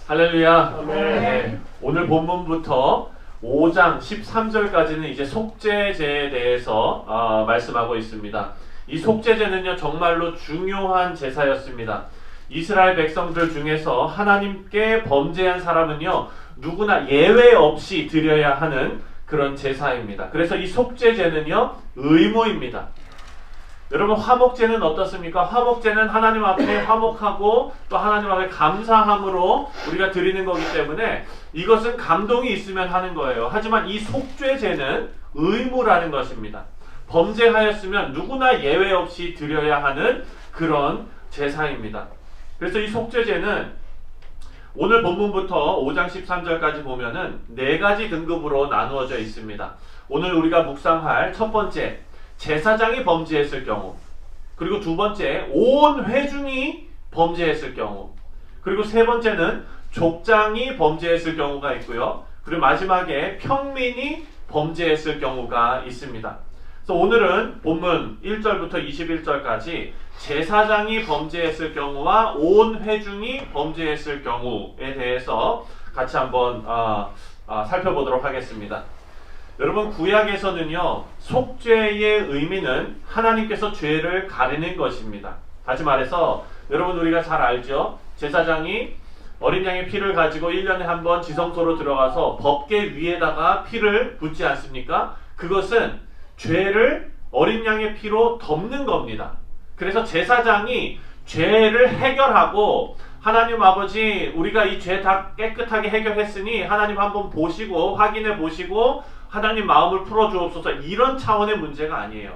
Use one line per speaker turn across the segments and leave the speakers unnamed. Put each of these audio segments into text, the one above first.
할렐루야.
네.
오늘 본문부터 5장 13절까지는 이제 속죄제에 대해서 말씀하고 있습니다. 이 속죄제는요 정말로 중요한 제사였습니다. 이스라엘 백성들 중에서 하나님께 범죄한 사람은요 누구나 예외 없이 드려야 하는 그런 제사입니다. 그래서 이 속죄제는요 의무입니다. 여러분 화목제는 어떻습니까? 화목제는 하나님 앞에 화목하고 또 하나님 앞에 감사함으로 우리가 드리는 거기 때문에 이것은 감동이 있으면 하는 거예요. 하지만 이 속죄제는 의무라는 것입니다. 범죄하였으면 누구나 예외 없이 드려야 하는 그런 제사입니다. 그래서 이 속죄제는 오늘 본문부터 5장 13절까지 보면은 4가지 등급으로 나누어져 있습니다. 오늘 우리가 묵상할 첫 번째 제사장이 범죄했을 경우, 그리고 두 번째 온 회중이 범죄했을 경우, 그리고 세 번째는 족장이 범죄했을 경우가 있고요. 그리고 마지막에 평민이 범죄했을 경우가 있습니다. 그래서 오늘은 본문 1절부터 21절까지 제사장이 범죄했을 경우와 온 회중이 범죄했을 경우에 대해서 같이 한번 살펴보도록 하겠습니다. 여러분 구약에서는요 속죄의 의미는 하나님께서 죄를 가리는 것입니다. 다시 말해서 여러분 우리가 잘 알죠? 제사장이 어린 양의 피를 가지고 1년에 한 번 지성소로 들어가서 법궤 위에다가 피를 붓지 않습니까? 그것은 죄를 어린 양의 피로 덮는 겁니다. 그래서 제사장이 죄를 해결하고 하나님 아버지 우리가 이 죄 다 깨끗하게 해결했으니 하나님 한번 보시고 확인해 보시고 하나님 마음을 풀어주옵소서 이런 차원의 문제가 아니에요.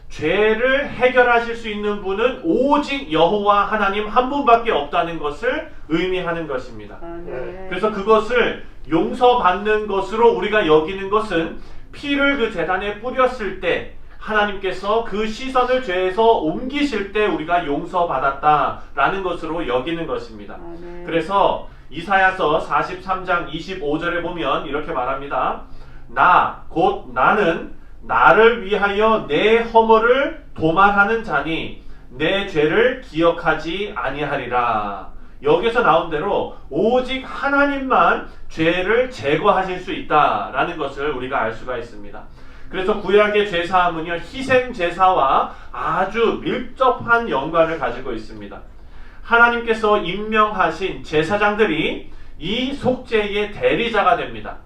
죄를 해결하실 수 있는 분은 오직 여호와 하나님 한 분밖에 없다는 것을 의미하는 것입니다. 그래서 그것을 용서받는 것으로 우리가 여기는 것은 피를 그 제단에 뿌렸을 때 하나님께서 그 시선을 죄에서 옮기실 때 우리가 용서받았다라는 것으로 여기는 것입니다. 그래서 이사야서 43장 25절에 보면 이렇게 말합니다. 곧 나는 나를 위하여 내 허물을 도말하는 자니 내 죄를 기억하지 아니하리라. 여기서 나온 대로 오직 하나님만 죄를 제거하실 수 있다라는 것을 우리가 알 수가 있습니다. 그래서 구약의 제사함은요 희생 제사와 아주 밀접한 연관을 가지고 있습니다. 하나님께서 임명하신 제사장들이 이 속죄의 대리자가 됩니다.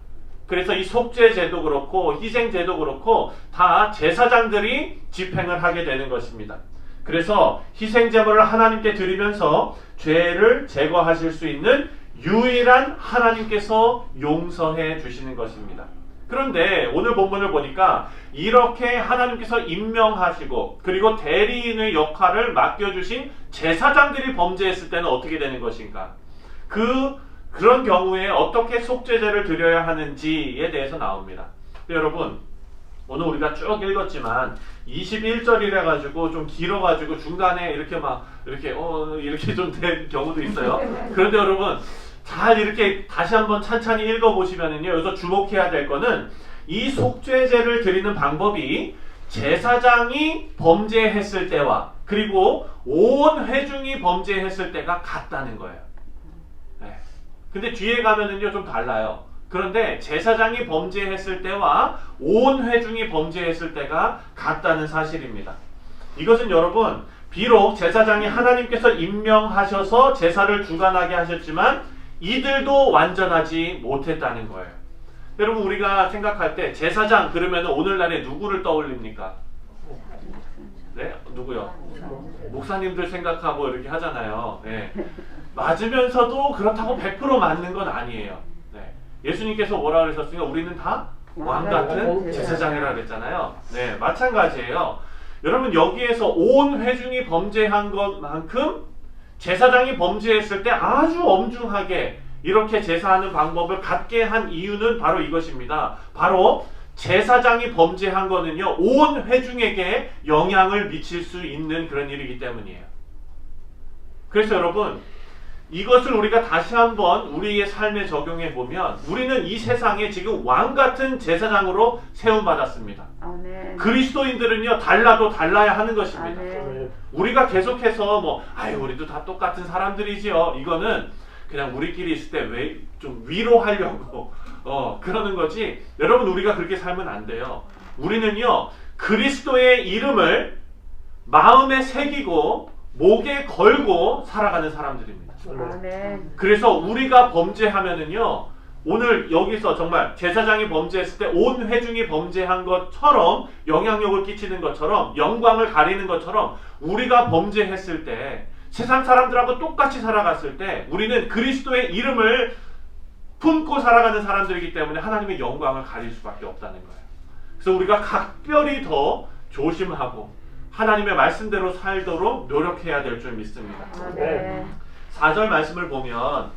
그래서 이 속죄제도 그렇고 희생제도 그렇고 다 제사장들이 집행을 하게 되는 것입니다. 그래서 희생제물을 하나님께 드리면서 죄를 제거하실 수 있는 유일한 하나님께서 용서해 주시는 것입니다. 그런데 오늘 본문을 보니까 이렇게 하나님께서 임명하시고 그리고 대리인의 역할을 맡겨주신 제사장들이 범죄했을 때는 어떻게 되는 것인가? 그런 경우에 어떻게 속죄제를 드려야 하는지에 대해서 나옵니다. 여러분 오늘 우리가 쭉 읽었지만 21절이라 가지고 좀 길어 가지고 중간에 이렇게 이렇게 좀 된 경우도 있어요. 그런데 여러분 잘 이렇게 다시 한번 찬찬히 읽어보시면은요 여기서 주목해야 될 거는 이 속죄제를 드리는 방법이 제사장이 범죄했을 때와 그리고 온 회중이 범죄했을 때가 같다는 거예요. 근데 뒤에 가면은요 좀 달라요. 그런데 제사장이 범죄했을 때와 온 회중이 범죄했을 때가 같다는 사실입니다. 이것은 여러분 비록 제사장이 하나님께서 임명하셔서 제사를 주관하게 하셨지만 이들도 완전하지 못했다는 거예요. 여러분 우리가 생각할 때 제사장 그러면 오늘날에 누구를 떠올립니까? 네? 누구요? 목사님들 생각하고 이렇게 하잖아요. 네. 맞으면서도 그렇다고 100% 맞는 건 아니에요. 네. 예수님께서 뭐라 그러셨으니까 우리는 다 왕같은 제사장이라 그랬잖아요. 네, 마찬가지예요. 여러분 여기에서 온 회중이 범죄한 것만큼 제사장이 범죄했을 때 아주 엄중하게 이렇게 제사하는 방법을 갖게 한 이유는 바로 이것입니다. 바로 제사장이 범죄한 거는요 온 회중에게 영향을 미칠 수 있는 그런 일이기 때문이에요. 그래서 여러분 이것을 우리가 다시 한번 우리의 삶에 적용해 보면 우리는 이 세상에 지금 왕같은 제사장으로 세움받았습니다. 아멘. 그리스도인들은요 달라도 달라야 하는 것입니다. 아멘. 우리가 계속해서 우리도 다 똑같은 사람들이지요. 이거는 그냥 우리끼리 있을 때 왜 좀 위로하려고 그러는 거지. 여러분, 우리가 그렇게 살면 안 돼요. 우리는요, 그리스도의 이름을 마음에 새기고 목에 걸고 살아가는 사람들입니다.
아멘.
그래서 우리가 범죄하면은요, 오늘 여기서 정말 제사장이 범죄했을 때 온 회중이 범죄한 것처럼 영향력을 끼치는 것처럼 영광을 가리는 것처럼 우리가 범죄했을 때 세상 사람들하고 똑같이 살아갔을 때 우리는 그리스도의 이름을 품고 살아가는 사람들이기 때문에 하나님의 영광을 가릴 수밖에 없다는 거예요. 그래서 우리가 각별히 더 조심하고 하나님의 말씀대로 살도록 노력해야 될 줄 믿습니다.
아멘.
4절 말씀을 보면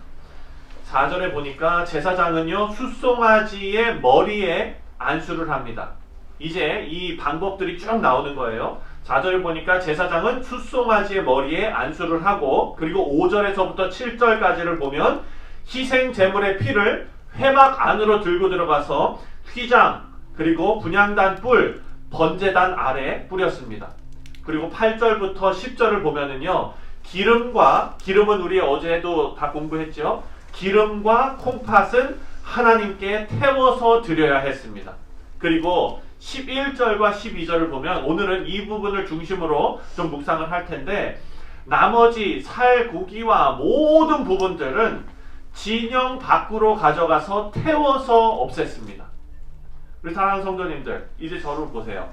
4절에 보니까 제사장은요, 숫송아지의 머리에 안수를 합니다. 이제 이 방법들이 쭉 나오는 거예요. 4절에 보니까 제사장은 숫송아지의 머리에 안수를 하고, 그리고 5절에서부터 7절까지를 보면 희생 제물의 피를 회막 안으로 들고 들어가서 휘장, 그리고 분향단 뿔, 번제단 아래 뿌렸습니다. 그리고 8절부터 10절을 보면은요, 기름은 우리 어제도 다 공부했죠. 기름과 콩팥은 하나님께 태워서 드려야 했습니다. 그리고 11절과 12절을 보면 오늘은 이 부분을 중심으로 좀 묵상을 할 텐데, 나머지 살, 고기와 모든 부분들은 진영 밖으로 가져가서 태워서 없앴습니다. 우리 사랑하는 성도님들, 이제 저를 보세요.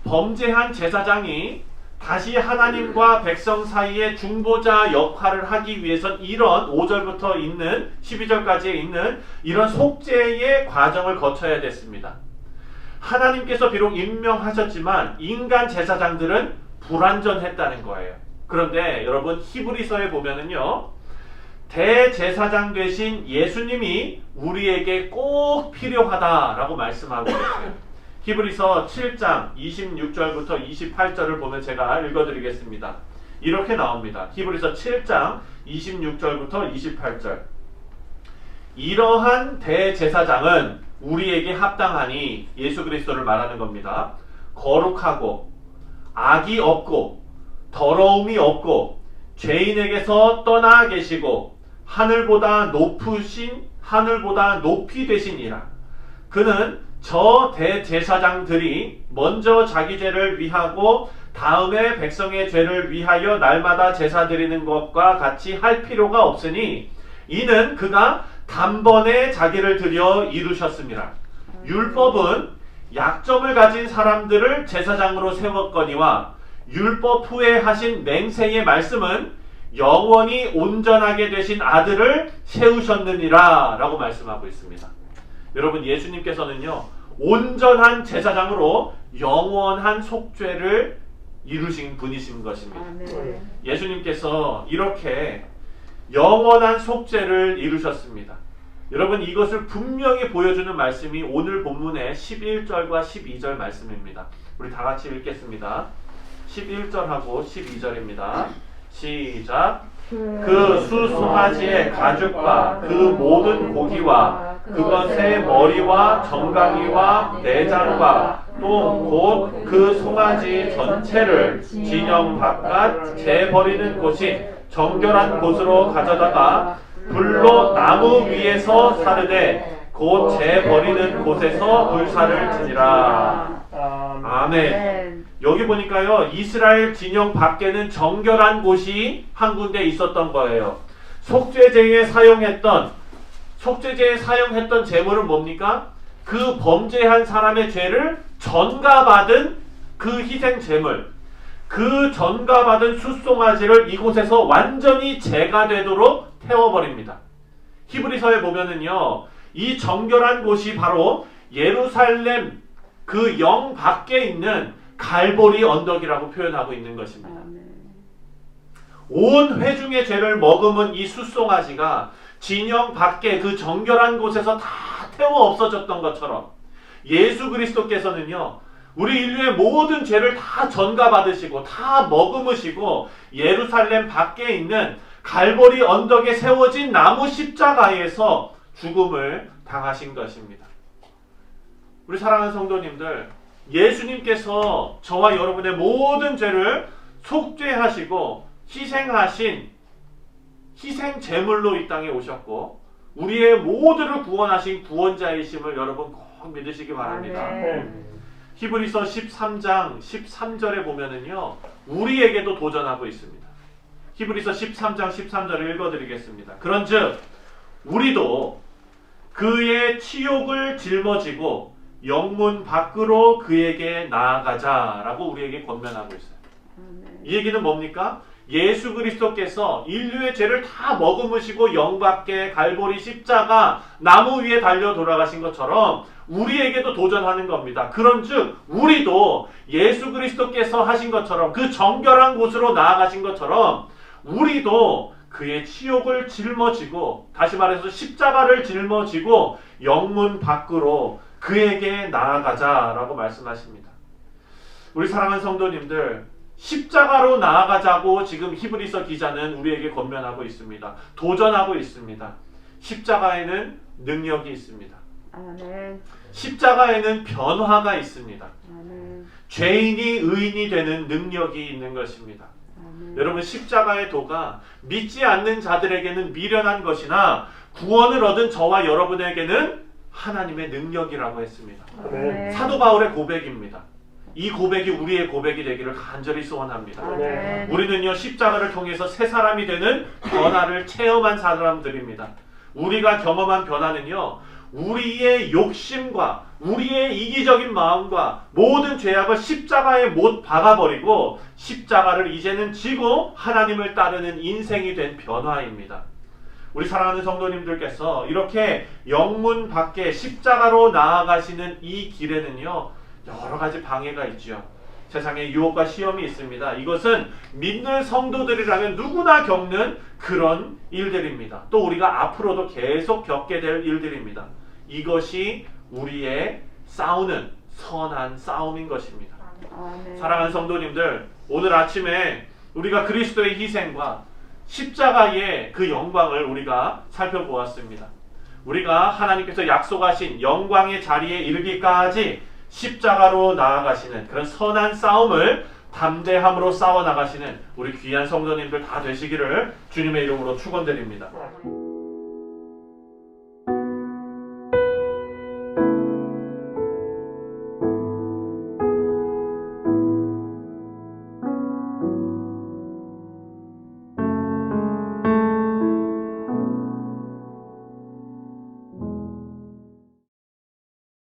범죄한 제사장이 다시 하나님과 백성 사이의 중보자 역할을 하기 위해선 이런 5절부터 있는 12절까지에 있는 이런 속죄의 과정을 거쳐야 됐습니다. 하나님께서 비록 임명하셨지만 인간 제사장들은 불완전했다는 거예요. 그런데 여러분, 히브리서에 보면은요, 대제사장 되신 예수님이 우리에게 꼭 필요하다라고 말씀하고 있어요. 히브리서 7장 26절부터 28절을 보면 제가 읽어드리겠습니다. 이렇게 나옵니다. 히브리서 7장 26절부터 28절. 이러한 대제사장은 우리에게 합당하니, 예수 그리스도를 말하는 겁니다. 거룩하고 악이 없고 더러움이 없고 죄인에게서 떠나 계시고 하늘보다 높이 되시니라. 그는 저 대제사장들이 먼저 자기 죄를 위하고 다음에 백성의 죄를 위하여 날마다 제사 드리는 것과 같이 할 필요가 없으니 이는 그가 단번에 자기를 드려 이루셨습니다. 율법은 약점을 가진 사람들을 제사장으로 세웠거니와 율법 후에 하신 맹세의 말씀은 영원히 온전하게 되신 아들을 세우셨느니라 라고 말씀하고 있습니다. 여러분, 예수님께서는요, 온전한 제사장으로 영원한 속죄를 이루신 분이신 것입니다.
아멘.
예수님께서 이렇게 영원한 속죄를 이루셨습니다. 여러분, 이것을 분명히 보여주는 말씀이 오늘 본문의 11절과 12절 말씀입니다. 우리 다 같이 읽겠습니다. 11절하고 12절입니다. 시작. 그 수송아지의 가죽과 그 모든 고기와 그것의 머리와 정강이와 내장과 또 곧 그 송아지 전체를 진영 바깥 재 버리는 곳이 정결한 곳으로 가져다가 불로 나무 위에서 사르되 곧 재 버리는 곳에서 불사를 지니라. 아멘. 여기 보니까요, 이스라엘 진영 밖에는 정결한 곳이 한 군데 있었던 거예요. 속죄제에 사용했던 제물은 뭡니까? 그 범죄한 사람의 죄를 전가받은 그 희생 제물, 그 전가받은 숫송아지를 이곳에서 완전히 제가 되도록 태워버립니다. 히브리서에 보면은요, 이 정결한 곳이 바로 예루살렘 그 영 밖에 있는 갈보리 언덕이라고 표현하고 있는 것입니다. 온 회중의 죄를 머금은 이 숫송아지가 진영 밖에 그 정결한 곳에서 다 태워 없어졌던 것처럼 예수 그리스도께서는요, 우리 인류의 모든 죄를 다 전가받으시고 다 머금으시고 예루살렘 밖에 있는 갈보리 언덕에 세워진 나무 십자가에서 죽음을 당하신 것입니다. 우리 사랑하는 성도님들, 예수님께서 저와 여러분의 모든 죄를 속죄하시고 희생 제물로 이 땅에 오셨고 우리의 모두를 구원하신 구원자이심을 여러분 꼭 믿으시기 바랍니다. 히브리서 13장 13절에 보면은요, 우리에게도 도전하고 있습니다. 히브리서 13장 13절을 읽어드리겠습니다. 그런즉 우리도 그의 치욕을 짊어지고 영문 밖으로 그에게 나아가자라고 우리에게 권면하고 있어요. 이 얘기는 뭡니까? 예수 그리스도께서 인류의 죄를 다 머금으시고 영밖에 갈보리 십자가 나무 위에 달려 돌아가신 것처럼 우리에게도 도전하는 겁니다. 그런즉 우리도 예수 그리스도께서 하신 것처럼 그 정결한 곳으로 나아가신 것처럼 우리도 그의 치욕을 짊어지고, 다시 말해서 십자가를 짊어지고 영문 밖으로 그에게 나아가자라고 말씀하십니다. 우리 사랑하는 성도님들, 십자가로 나아가자고 지금 히브리서 기자는 우리에게 권면하고 있습니다. 도전하고 있습니다. 십자가에는 능력이 있습니다.
아멘.
십자가에는 변화가 있습니다.
아멘.
죄인이 의인이 되는 능력이 있는 것입니다.
아멘.
여러분, 십자가의 도가 믿지 않는 자들에게는 미련한 것이나 구원을 얻은 저와 여러분에게는 하나님의 능력이라고 했습니다.
아멘.
사도 바울의 고백입니다. 이 고백이 우리의 고백이 되기를 간절히 소원합니다.
아멘.
우리는요, 십자가를 통해서 새 사람이 되는 변화를 체험한 사람들입니다. 우리가 경험한 변화는요, 우리의 욕심과 우리의 이기적인 마음과 모든 죄악을 십자가에 못 박아버리고 십자가를 이제는 지고 하나님을 따르는 인생이 된 변화입니다. 우리 사랑하는 성도님들께서 이렇게 영문 밖에 십자가로 나아가시는 이 길에는요, 여러 가지 방해가 있죠. 세상에 유혹과 시험이 있습니다. 이것은 믿는 성도들이라면 누구나 겪는 그런 일들입니다. 또 우리가 앞으로도 계속 겪게 될 일들입니다. 이것이 우리의 싸우는 선한 싸움인 것입니다.
아멘.
사랑하는 성도님들, 오늘 아침에 우리가 그리스도의 희생과 십자가의 그 영광을 우리가 살펴보았습니다. 우리가 하나님께서 약속하신 영광의 자리에 이르기까지 십자가로 나아가시는 그런 선한 싸움을 담대함으로 싸워나가시는 우리 귀한 성도님들 다 되시기를 주님의 이름으로 축원드립니다.